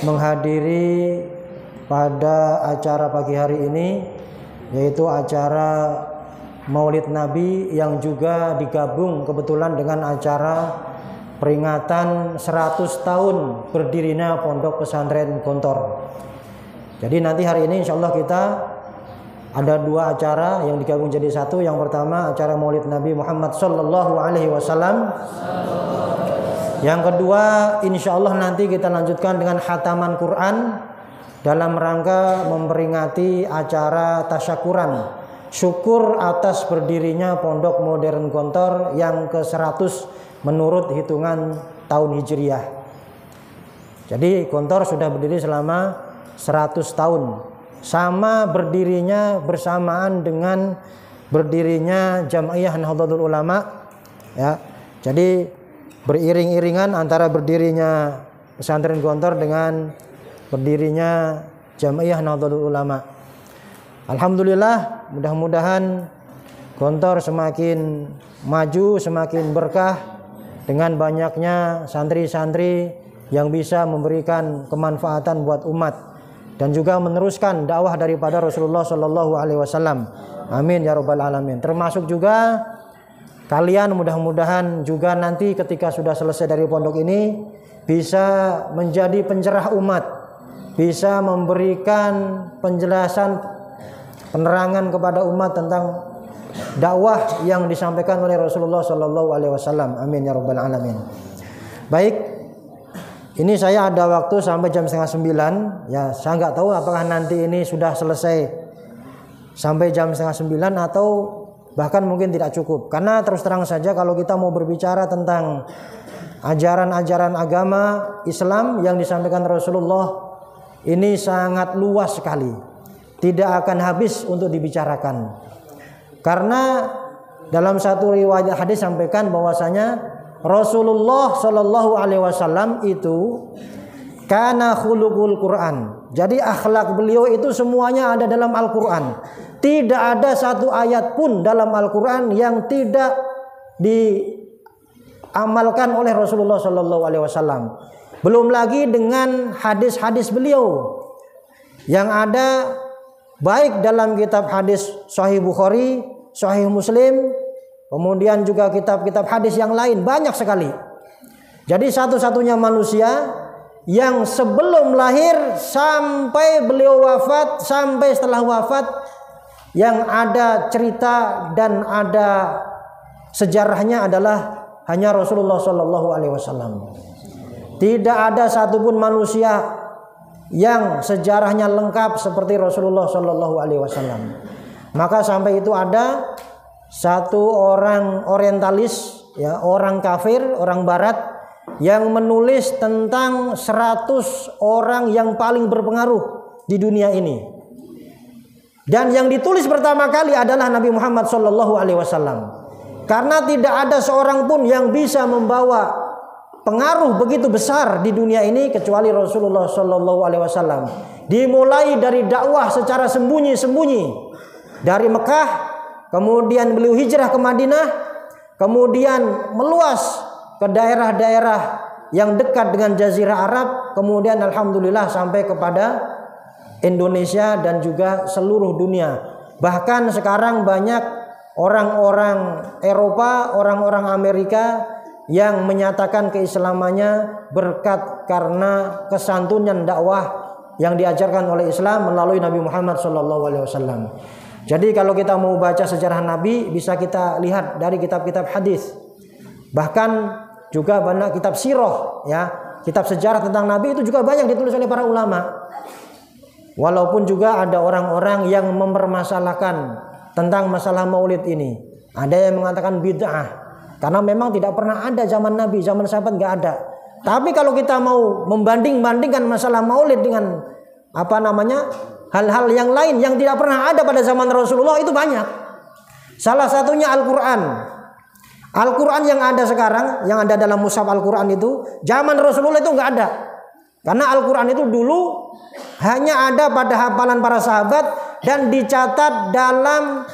menghadiri pada acara pagi hari ini, yaitu acara Maulid Nabi yang juga digabung kebetulan dengan acara peringatan 100 tahun berdirinya Pondok Pesantren Gontor. Jadi nanti hari ini insya Allah kita ada dua acara yang digabung jadi satu. Yang pertama acara Maulid Nabi Muhammad Sallallahu Alaihi Wasallam. Yang kedua insya Allah nanti kita lanjutkan dengan khataman Quran dalam rangka memperingati acara tasyakuran, syukur atas berdirinya Pondok Modern Gontor yang ke-100 menurut hitungan tahun Hijriah. Jadi Gontor sudah berdiri selama 100 tahun, sama berdirinya bersamaan dengan berdirinya Jam'iyah Nahdlatul Ulama, ya. Jadi beriring-iringan antara berdirinya pesantren Gontor dengan berdirinya Jam'iyah Nahdlatul Ulama. Alhamdulillah, mudah-mudahan Gontor semakin maju, semakin berkah dengan banyaknya santri-santri yang bisa memberikan kemanfaatan buat umat dan juga meneruskan dakwah daripada Rasulullah Shallallahu Alaihi Wasallam. Amin ya Rabbal Alamin. Termasuk juga kalian mudah-mudahan juga nanti ketika sudah selesai dari pondok ini bisa menjadi pencerah umat, bisa memberikan penjelasan, penerangan kepada umat tentang dakwah yang disampaikan oleh Rasulullah Shallallahu Alaihi Wasallam. Amin ya Rabbal Alamin. Baik, ini saya ada waktu sampai jam 8:30. Ya, saya nggak tahu apakah nanti ini sudah selesai sampai jam 8:30 atau bahkan mungkin tidak cukup. Karena terus terang saja kalau kita mau berbicara tentang ajaran-ajaran agama Islam yang disampaikan Rasulullah ini sangat luas sekali, tidak akan habis untuk dibicarakan. Karena dalam satu riwayat hadis sampaikan bahwasanya Rasulullah Shallallahu Alaihi Wasallam itu kana khuluqul Quran. Jadi akhlak beliau itu semuanya ada dalam Al-Quran. Tidak ada satu ayat pun dalam Al-Quran yang tidak diamalkan oleh Rasulullah Shallallahu Alaihi Wasallam. Belum lagi dengan hadis-hadis beliau yang ada baik dalam kitab hadis Sahih Bukhari, Sahih Muslim, kemudian juga kitab-kitab hadis yang lain banyak sekali. Jadi satu-satunya manusia yang sebelum lahir sampai beliau wafat, sampai setelah wafat, yang ada cerita dan ada sejarahnya adalah hanya Rasulullah Shallallahu Alaihi Wasallam. Tidak ada satupun manusia yang sejarahnya lengkap seperti Rasulullah Shallallahu Alaihi Wasallam. Maka sampai itu ada satu orang orientalis, ya, orang kafir, orang barat yang menulis tentang 100 orang yang paling berpengaruh di dunia ini. Dan yang ditulis pertama kali adalah Nabi Muhammad Sallallahu Alaihi Wasallam. Karena tidak ada seorang pun yang bisa membawa pengaruh begitu besar di dunia ini kecuali Rasulullah Sallallahu Alaihi Wasallam. Dimulai dari dakwah secara sembunyi-sembunyi dari Mekah, kemudian beliau hijrah ke Madinah, kemudian meluas ke daerah-daerah yang dekat dengan Jazirah Arab, kemudian alhamdulillah sampai kepada Indonesia dan juga seluruh dunia. Bahkan sekarang banyak orang-orang Eropa, orang-orang Amerika yang menyatakan keislamannya berkat karena kesantunan dakwah yang diajarkan oleh Islam melalui Nabi Muhammad SAW. Jadi kalau kita mau baca sejarah Nabi bisa kita lihat dari kitab-kitab hadis. Bahkan juga banyak kitab sirah, ya, kitab sejarah tentang Nabi itu juga banyak ditulis oleh para ulama. Walaupun juga ada orang-orang yang mempermasalahkan tentang masalah maulid ini. Ada yang mengatakan bid'ah karena memang tidak pernah ada zaman Nabi, zaman sahabat nggak ada. Tapi kalau kita mau membanding-bandingkan masalah maulid dengan hal-hal yang lain yang tidak pernah ada pada zaman Rasulullah itu banyak. Salah satunya Al-Quran. Al-Quran yang ada sekarang, yang ada dalam mushaf Al-Quran itu zaman Rasulullah itu nggak ada. Karena Al-Quran itu dulu hanya ada pada hafalan para sahabat dan dicatat dalam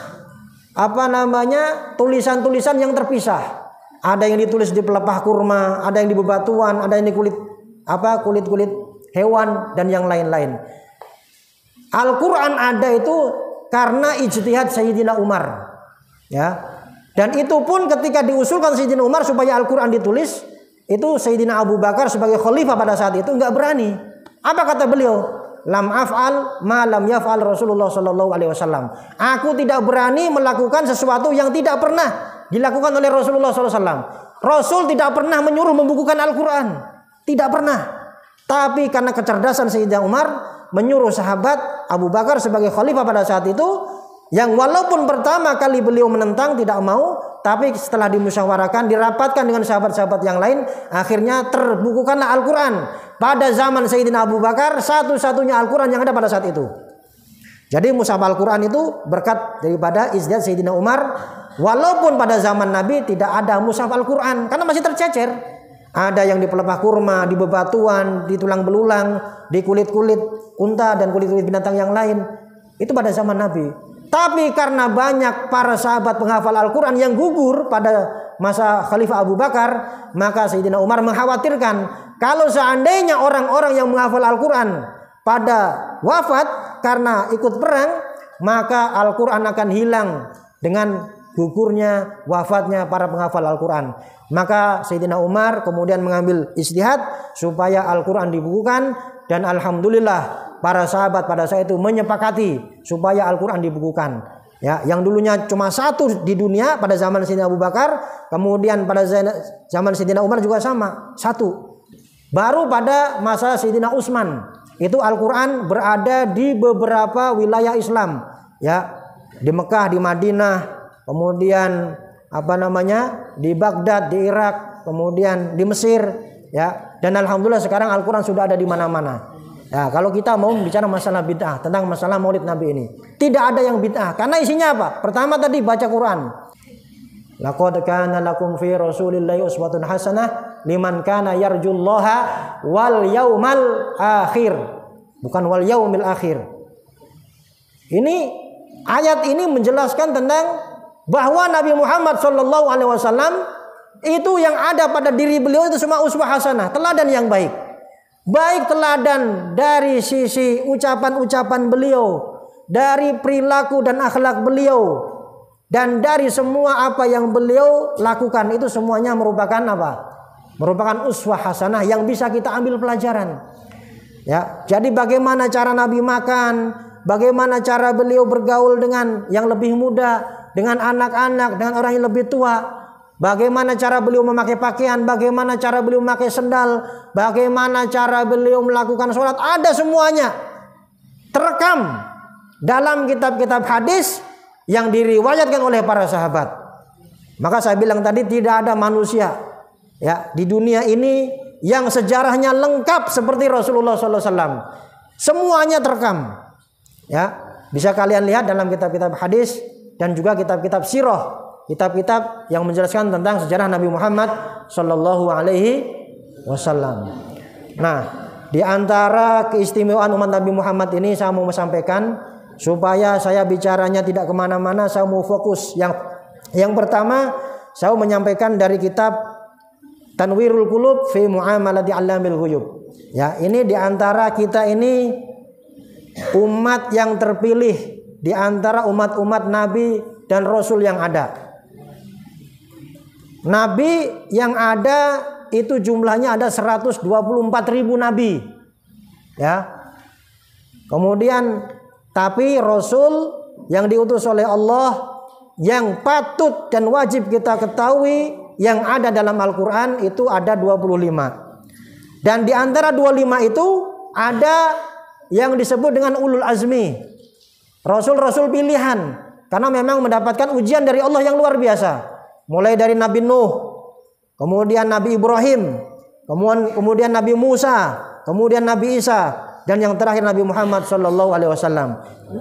tulisan-tulisan yang terpisah. Ada yang ditulis di pelepah kurma, ada yang di bebatuan, ada yang di kulit kulit-kulit hewan dan yang lain-lain. Al-Quran ada itu karena ijtihad Sayyidina Umar, ya. Dan itu pun ketika diusulkan Sayyidina Umar supaya Al-Quran ditulis, itu Sayyidina Abu Bakar sebagai khalifah pada saat itu nggak berani. Apa kata beliau? Lam af'al ma lam yaf'al Rasulullah sallallahu alaihi wasallam. Aku tidak berani melakukan sesuatu yang tidak pernah dilakukan oleh Rasulullah sallallahu alaihi wasallam. Rasul tidak pernah menyuruh membukukan Al-Quran, tidak pernah. Tapi karena kecerdasan Sayyidina Umar menyuruh sahabat Abu Bakar sebagai khalifah pada saat itu, yang walaupun pertama kali beliau menentang tidak mau, tapi setelah dimusyawarahkan, dirapatkan dengan sahabat-sahabat yang lain, akhirnya terbukukanlah Al-Quran. Pada zaman Sayyidina Abu Bakar, satu-satunya Al-Quran yang ada pada saat itu. Jadi mushaf Al-Quran itu berkat daripada ijtihad Sayyidina Umar. Walaupun pada zaman Nabi tidak ada mushaf Al-Quran, karena masih tercecer. Ada yang di pelepah kurma, di bebatuan, di tulang belulang, di kulit-kulit unta dan kulit-kulit binatang yang lain. Itu pada zaman Nabi. Tapi karena banyak para sahabat penghafal Al-Quran yang gugur pada masa Khalifah Abu Bakar, maka Sayyidina Umar mengkhawatirkan kalau seandainya orang-orang yang menghafal Al-Quran pada wafat karena ikut perang, maka Al-Quran akan hilang dengan gugurnya, wafatnya para penghafal Al-Quran. Maka Sayyidina Umar kemudian mengambil ijtihad supaya Al-Quran dibukukan, dan alhamdulillah para sahabat pada saat itu menyepakati supaya Al-Quran dibukukan. Ya, yang dulunya cuma satu di dunia pada zaman Sayyidina Abu Bakar, kemudian pada zaman Sayyidina Umar juga sama, satu. Baru pada masa Sayyidina Utsman itu Al-Quran berada di beberapa wilayah Islam, ya, di Mekah, di Madinah, kemudian di Baghdad, di Irak, kemudian di Mesir, ya. Dan alhamdulillah sekarang Al-Quran sudah ada di mana-mana. Ya, kalau kita mau bicara masalah bid'ah, tentang masalah Maulid Nabi ini, tidak ada yang bid'ah karena isinya apa? Pertama tadi baca Quran. Laqad kana lakum fi Rasulillahi uswatun hasanah liman kana yarjullaha wal yaumal akhir. Bukan wal yaumil akhir. Ini ayat ini menjelaskan tentang bahwa Nabi Muhammad SAW itu yang ada pada diri beliau itu semua uswah hasanah, teladan yang baik. Baik teladan dari sisi ucapan-ucapan beliau, dari perilaku dan akhlak beliau, dan dari semua apa yang beliau lakukan, itu semuanya merupakan apa? Merupakan uswah hasanah yang bisa kita ambil pelajaran. Ya, jadi bagaimana cara Nabi makan, bagaimana cara beliau bergaul dengan yang lebih muda, dengan anak-anak, dengan orang yang lebih tua, bagaimana cara beliau memakai pakaian, bagaimana cara beliau memakai sendal, bagaimana cara beliau melakukan sholat, ada semuanya terekam dalam kitab-kitab hadis yang diriwayatkan oleh para sahabat. Maka saya bilang tadi, tidak ada manusia, ya, di dunia ini yang sejarahnya lengkap seperti Rasulullah SAW. Semuanya terekam, ya. Bisa kalian lihat dalam kitab-kitab hadis dan juga kitab-kitab sirah, kitab-kitab yang menjelaskan tentang sejarah Nabi Muhammad Sallallahu Alaihi Wasallam. Nah, di antara keistimewaan umat Nabi Muhammad ini saya mau sampaikan, supaya saya bicaranya tidak kemana-mana, saya mau fokus. Yang pertama, saya mau menyampaikan dari kitab Tanwirul Qulub fi Mu'amalati Allamil Ghuyub. Ya, ini di antara kita ini umat yang terpilih di antara umat-umat Nabi dan Rasul yang ada. Nabi yang ada itu jumlahnya ada 124.000 Nabi, ya. Kemudian tapi Rasul yang diutus oleh Allah yang patut dan wajib kita ketahui yang ada dalam Al-Quran itu ada 25. Dan di antara 25 itu ada yang disebut dengan ulul azmi, Rasul-Rasul pilihan, karena memang mendapatkan ujian dari Allah yang luar biasa. Mulai dari Nabi Nuh, kemudian Nabi Ibrahim, kemudian Nabi Musa, kemudian Nabi Isa, dan yang terakhir Nabi Muhammad SAW.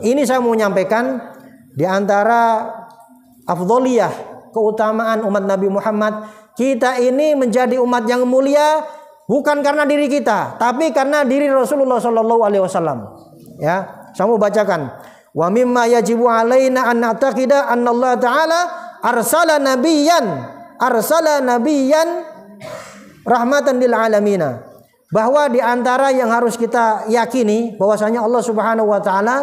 Ini saya mau menyampaikan di antara afdholiyah, keutamaan umat Nabi Muhammad. Kita ini menjadi umat yang mulia bukan karena diri kita, tapi karena diri Rasulullah SAW. Ya, saya mau bacakan. Wa mimma yajibu alaina an na'taqida anna Allah Ta'ala arsala nabiyyan rahmatan lil alamina. bahwa di antara yang harus kita yakini bahwasanya Allah Subhanahu wa taala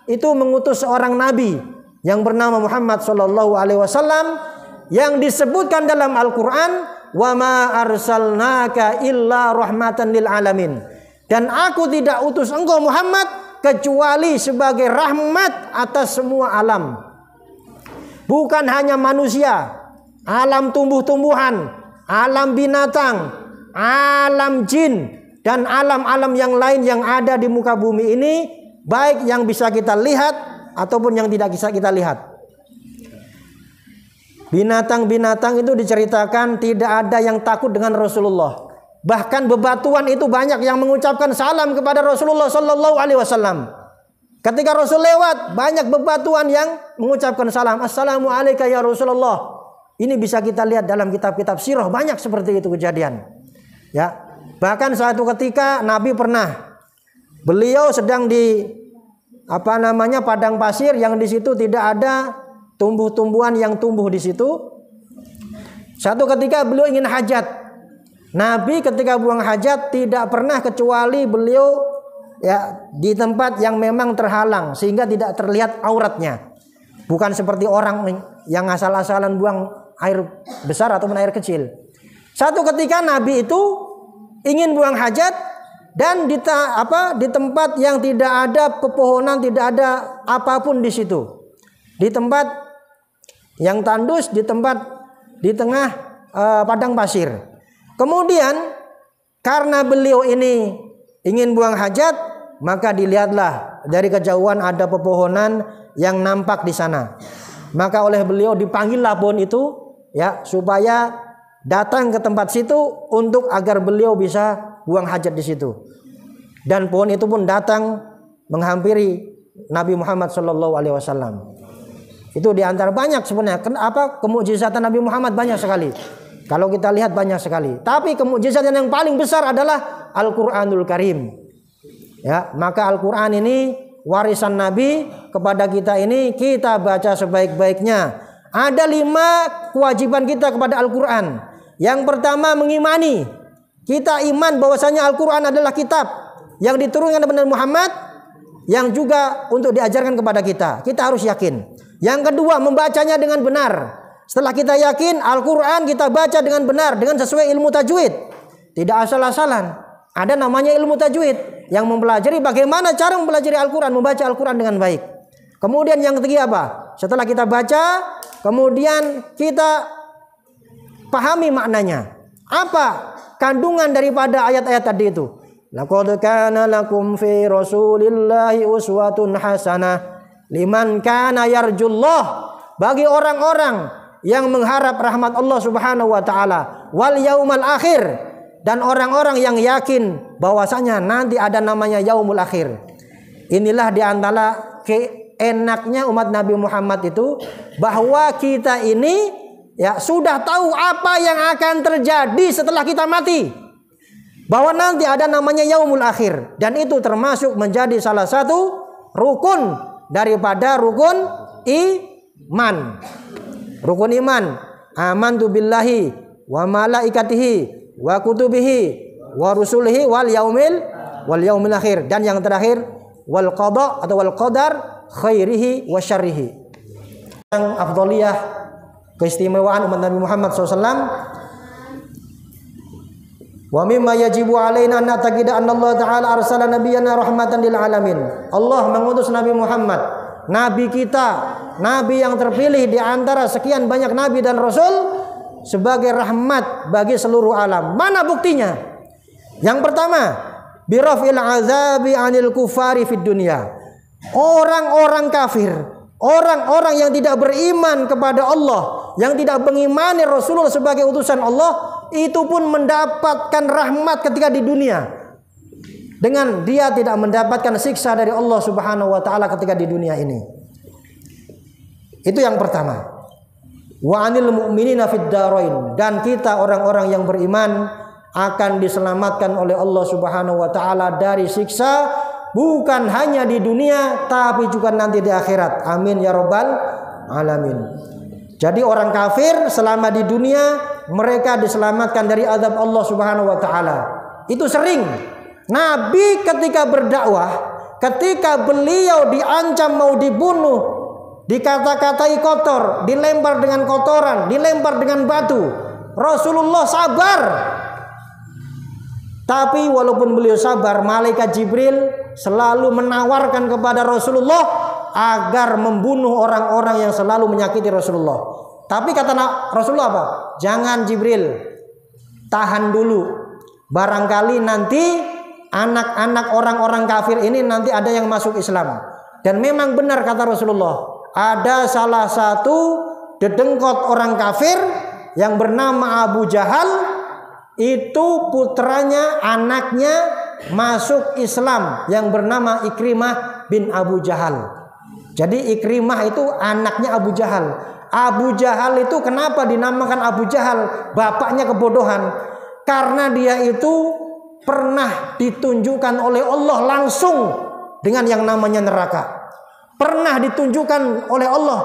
itu mengutus seorang nabi yang bernama Muhammad sallallahu alaihi wasallam yang disebutkan dalam Al-Qur'an, "Wa ma arsalnaka illa rahmatan lil alamin." Dan aku tidak utus engkau Muhammad kecuali sebagai rahmat atas semua alam. Bukan hanya manusia, alam tumbuh-tumbuhan, alam binatang, alam jin, dan alam-alam yang lain yang ada di muka bumi ini, baik yang bisa kita lihat ataupun yang tidak bisa kita lihat. Binatang-binatang itu diceritakan tidak ada yang takut dengan Rasulullah. Bahkan bebatuan itu banyak yang mengucapkan salam kepada Rasulullah sallallahu alaihi wasallam. Ketika Rasul lewat, banyak bebatuan yang mengucapkan salam, "Assalamu alayka ya Rasulullah." Ini bisa kita lihat dalam kitab-kitab sirah, banyak seperti itu kejadian. Ya. Bahkan suatu ketika Nabi beliau sedang di padang pasir yang di situ tidak ada tumbuh-tumbuhan yang tumbuh di situ. Suatu ketika beliau ingin hajat. Nabi ketika buang hajat tidak pernah kecuali beliau di tempat yang memang terhalang sehingga tidak terlihat auratnya. Bukan seperti orang yang asal-asalan buang air besar ataupun air kecil. Suatu ketika Nabi itu ingin buang hajat dan di tempat yang tidak ada pepohonan, tidak ada apapun di situ. Di tempat yang tandus, di tengah padang pasir. Kemudian karena beliau ini ingin buang hajat, maka dilihatlah dari kejauhan ada pepohonan yang nampak di sana. Maka oleh beliau dipanggillah pohon itu supaya datang ke tempat situ untuk agar beliau bisa buang hajat di situ. Dan pohon itu pun datang menghampiri Nabi Muhammad sallallahu alaihi wasallam. Itu diantara banyak sebenarnya. Kemukjizatan Nabi Muhammad banyak sekali. Kalau kita lihat banyak sekali. Tapi kemukjizatan yang paling besar adalah Al-Qur'anul Karim. Ya, maka Al-Qur'an ini warisan Nabi kepada kita ini kita baca sebaik-baiknya. Ada 5 kewajiban kita kepada Al-Qur'an. Yang pertama mengimani. Kita iman bahwasanya Al-Qur'an adalah kitab yang diturunkan kepada Muhammad yang juga untuk diajarkan kepada kita. Kita harus yakin. Yang kedua membacanya dengan benar. Setelah kita yakin Al-Quran kita baca dengan benar, dengan sesuai ilmu tajwid. Tidak asal-asalan. Ada namanya ilmu tajwid yang mempelajari bagaimana cara mempelajari Al-Quran, membaca Al-Quran dengan baik. Kemudian yang ketiga apa? Setelah kita baca, kemudian kita pahami maknanya. Apa kandungan daripada ayat-ayat tadi itu? Laqad kana lakum fi Rasulillahi uswatun hasanah liman kana yarjullah, bagi orang-orang yang mengharap rahmat Allah Subhanahu wa taala wal yaumal akhir, dan orang-orang yang yakin bahwasanya nanti ada namanya yaumul akhir. Inilah diantara keenaknya umat Nabi Muhammad itu, bahwa kita ini sudah tahu apa yang akan terjadi setelah kita mati, bahwa nanti ada namanya yaumul akhir, dan itu termasuk menjadi salah satu rukun daripada rukun iman. Rukun iman, amantu billahi wa malaikatihi wa kutubihi wa rusulihi wal yaumil akhir, dan yang terakhir wal qada atau wal qadar khairihi wa syarrihi. Yang afdaliyah keistimewaan umat Nabi Muhammad SAW. Wa mimma yajibu alaina an na'taqida anna Allah Ta'ala arsala nabiyyana rahmatan lil alamin. Allah mengutus Nabi Muhammad, nabi kita, nabi yang terpilih di antara sekian banyak nabi dan rasul, sebagai rahmat bagi seluruh alam. Mana buktinya? Yang pertama, birafil azabi anil kufari fid dunya. Orang-orang kafir, orang-orang yang tidak beriman kepada Allah, yang tidak mengimani Rasulullah sebagai utusan Allah, itu pun mendapatkan rahmat ketika di dunia, dengan dia tidak mendapatkan siksa dari Allah Subhanahu wa taala ketika di dunia ini. Itu yang pertama. Wa anil mu'minina fid darain, dan kita orang-orang yang beriman akan diselamatkan oleh Allah Subhanahu wa taala dari siksa, bukan hanya di dunia tapi juga nanti di akhirat. Amin ya rabbal alamin. Jadi orang kafir selama di dunia mereka diselamatkan dari azab Allah Subhanahu wa taala. itu sering. Nabi ketika berdakwah, ketika beliau diancam mau dibunuh, dikata-katai kotor, dilempar dengan kotoran, dilempar dengan batu, Rasulullah sabar. Tapi walaupun beliau sabar, malaikat Jibril selalu menawarkan kepada Rasulullah agar membunuh orang-orang yang selalu menyakiti Rasulullah. Tapi kata Rasulullah apa? Jangan Jibril, tahan dulu. Barangkali nanti anak-anak orang-orang kafir ini nanti ada yang masuk Islam. Dan memang benar kata Rasulullah, ada salah satu dedengkot orang kafir yang bernama Abu Jahal, itu putranya, anaknya masuk Islam yang bernama Ikrimah bin Abu Jahal. Jadi Ikrimah itu anaknya Abu Jahal. Abu Jahal itu kenapa dinamakan Abu Jahal? Bapaknya kebodohan. Karena dia itu pernah ditunjukkan oleh Allah langsung dengan yang namanya neraka. Pernah ditunjukkan oleh Allah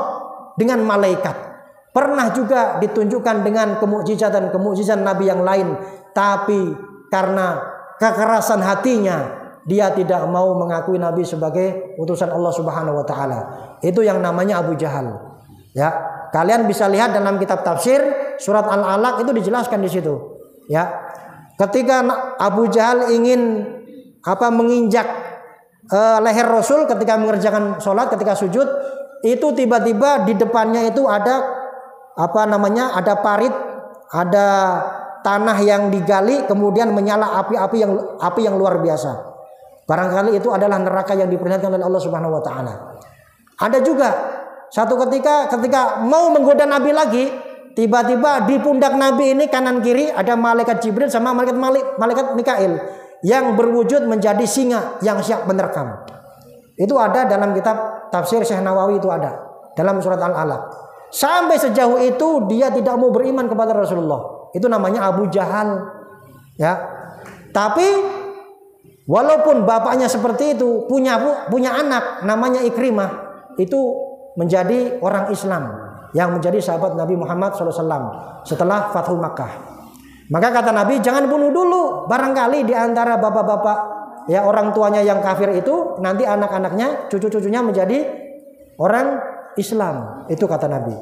dengan malaikat. Pernah juga ditunjukkan dengan kemukjizatan Nabi yang lain. Tapi karena kekerasan hatinya, dia tidak mau mengakui Nabi sebagai utusan Allah Subhanahu wa taala. Itu yang namanya Abu Jahal. Ya, kalian bisa lihat dalam kitab tafsir surat Al-Alaq itu dijelaskan di situ. Ya, ketika Abu Jahal ingin menginjak leher Rasul ketika mengerjakan sholat, ketika sujud, itu tiba-tiba di depannya itu ada ada parit, ada tanah yang digali, kemudian menyala api yang luar biasa. Barangkali itu adalah neraka yang diperingatkan oleh Allah Subhanahu wa taala. Ada juga satu ketika mau menggoda Nabi lagi, tiba-tiba di pundak Nabi ini kanan kiri ada malaikat Jibril sama malaikat Mikail yang berwujud menjadi singa yang siap menerkam. Itu ada dalam kitab tafsir Syekh Nawawi, itu ada dalam surat Al-Alaq. Sampai sejauh itu dia tidak mau beriman kepada Rasulullah. Itu namanya Abu Jahal. Ya. Tapi walaupun bapaknya seperti itu, punya anak namanya Ikrimah, itu menjadi orang Islam yang menjadi sahabat Nabi Muhammad SAW setelah Fathu Makkah. Maka kata Nabi, jangan bunuh dulu. Barangkali di antara bapak-bapak, ya orang tuanya yang kafir itu, nanti anak-anaknya, cucu-cucunya menjadi orang Islam. Itu kata Nabi.